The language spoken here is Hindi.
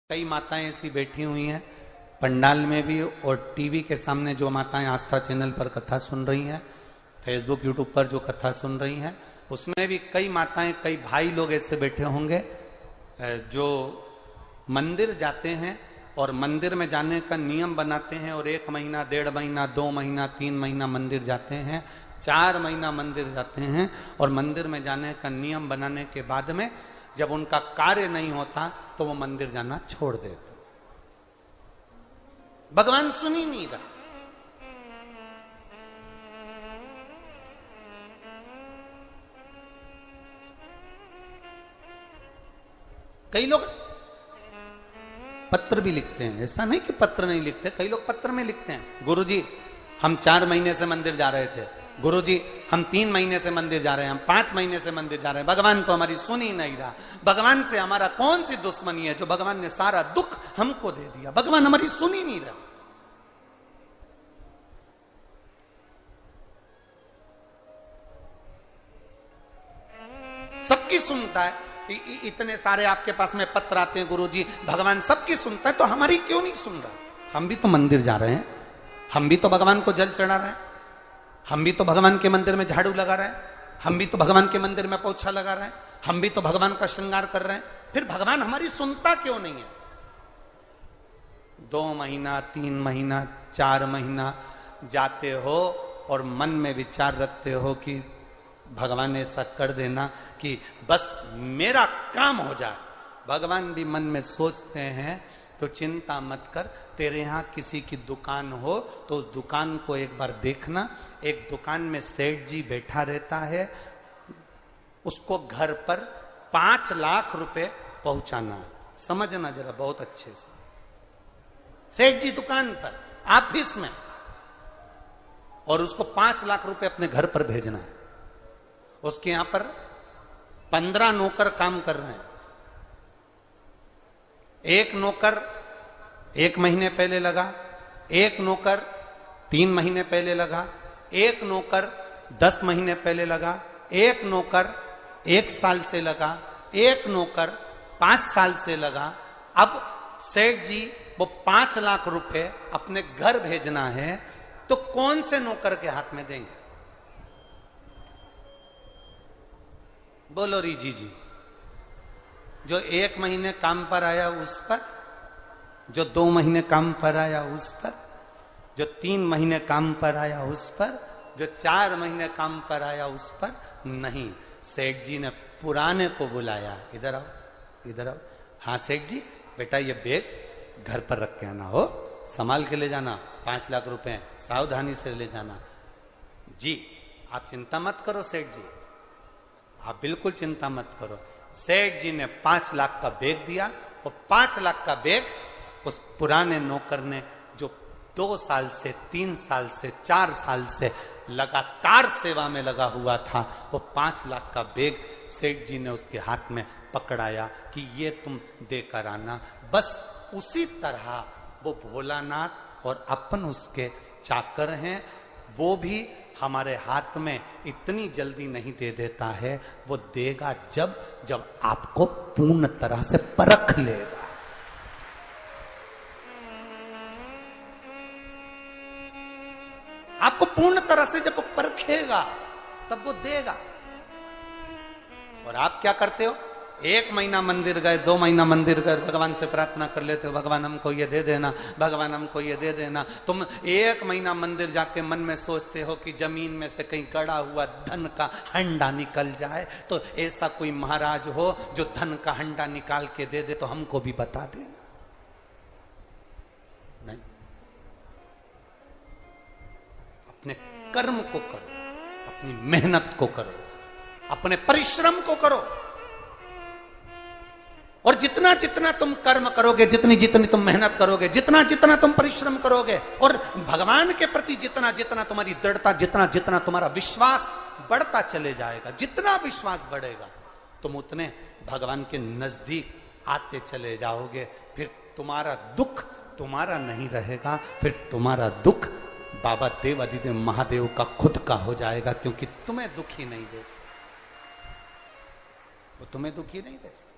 कई माताएं ऐसी बैठी हुई हैं पंडाल में भी और टीवी के सामने जो माताएं आस्था चैनल पर कथा सुन रही हैं, फेसबुक यूट्यूब पर जो कथा सुन रही हैं, उसमें भी कई माताएं कई भाई लोग ऐसे बैठे होंगे जो मंदिर जाते हैं और मंदिर में जाने का नियम बनाते हैं और 1 महीना 1.5 महीना 2 महीना 3 महीना मंदिर जाते हैं, 4 महीना मंदिर जाते हैं और मंदिर में जाने का नियम बनाने के बाद में जब उनका कार्य नहीं होता तो वो मंदिर जाना छोड़ देते। भगवान सुन ही नहीं रहा। कई लोग पत्र भी लिखते हैं, ऐसा नहीं कि पत्र नहीं लिखते, कई लोग पत्र में लिखते हैं, गुरुजी हम 4 महीने से मंदिर जा रहे थे, गुरुजी हम 3 महीने से मंदिर जा रहे हैं, हम 5 महीने से मंदिर जा रहे हैं, भगवान तो हमारी सुन ही नहीं रहा। भगवान से हमारा कौन सी दुश्मनी है जो भगवान ने सारा दुख हमको दे दिया, भगवान हमारी सुन ही नहीं रहा। सबकी सुनता है, इतने सारे आपके पास में पत्र आते हैं, गुरुजी भगवान सबकी सुनता है तो हमारी क्यों नहीं सुन रहा। हम भी तो मंदिर जा रहे हैं, हम भी तो भगवान को जल चढ़ा रहे हैं, हम भी तो भगवान के मंदिर में झाड़ू लगा रहे हैं, हम भी तो भगवान के मंदिर में पोछा लगा रहे हैं, हम भी तो भगवान का श्रृंगार कर रहे हैं, फिर भगवान हमारी सुनता क्यों नहीं है। 2 महीना 3 महीना 4 महीना जाते हो और मन में विचार रखते हो कि भगवान ऐसा कर देना कि बस मेरा काम हो जाए। भगवान भी मन में सोचते हैं तो चिंता मत कर, तेरे यहां किसी की दुकान हो तो उस दुकान को एक बार देखना। एक दुकान में सेठ जी बैठा रहता है, उसको घर पर 5 लाख रुपए पहुंचाना। समझना जरा बहुत अच्छे से, सेठ जी दुकान पर ऑफिस में और उसको 5 लाख रुपए अपने घर पर भेजना है। उसके यहां पर 15 नौकर काम कर रहे हैं। एक नौकर 1 महीने पहले लगा, एक नौकर 3 महीने पहले लगा, एक नौकर 10 महीने पहले लगा, एक नौकर 1 साल से लगा, एक नौकर 5 साल से लगा। अब सेठ जी वो 5 लाख रुपए अपने घर भेजना है तो कौन से नौकर के हाथ में देंगे? बोलो रीजी जी। जो 1 महीने काम पर आया उस पर, जो 2 महीने काम पर आया उस पर, जो 3 महीने काम पर आया उस पर, जो 4 महीने काम पर आया उस पर नहीं। सेठ जी ने पुराने को बुलाया, इधर आओ, इधर आओ। हाँ सेठ जी, बेटा ये बैग घर पर रख के आना, हो संभाल के ले जाना, 5 लाख रुपए सावधानी से ले जाना। जी आप चिंता मत करो सेठ जी, आप बिल्कुल चिंता मत करो। सेठ जी ने 5 लाख का बैग दिया और 5 लाख का बैग उस पुराने नौकर ने जो 2 साल से 3 साल से 4 साल से लगातार सेवा में लगा हुआ था, वो 5 लाख का बैग सेठ जी ने उसके हाथ में पकड़ाया कि ये तुम देकर आना। बस उसी तरह वो भोलानाथ और अपन उसके चाकर हैं, वो भी हमारे हाथ में इतनी जल्दी नहीं दे देता है, वो देगा जब जब आपको पूर्ण तरह से परख लेगा। आपको पूर्ण तरह से जब परखेगा तब वो देगा। और आप क्या करते हो? 1 महीना मंदिर गए, 2 महीना मंदिर गए, भगवान से प्रार्थना कर लेते हो, भगवान हमको ये दे देना, भगवान हमको ये दे देना। तुम 1 महीना मंदिर जाके मन में सोचते हो कि जमीन में से कहीं गड़ा हुआ धन का हंडा निकल जाए, तो ऐसा कोई महाराज हो जो धन का हंडा निकाल के दे दे तो हमको भी बता देना। नहीं, अपने कर्म को करो, अपनी मेहनत को करो, अपने परिश्रम को करो। और जितना जितना तुम कर्म करोगे, जितनी जितनी तुम मेहनत करोगे, जितना जितना तुम परिश्रम करोगे और भगवान के प्रति जितना जितना तुम्हारी दृढ़ता, जितना जितना तुम्हारा विश्वास बढ़ता चले जाएगा, जितना विश्वास बढ़ेगा तुम उतने भगवान के नजदीक आते चले जाओगे। फिर तुम्हारा दुख तुम्हारा नहीं रहेगा, फिर तुम्हारा दुख बाबा देव अधिदेव महादेव का खुद का हो जाएगा, क्योंकि तुम्हें दुखी नहीं देख सकते, वो तुम्हें दुखी नहीं देख सकते।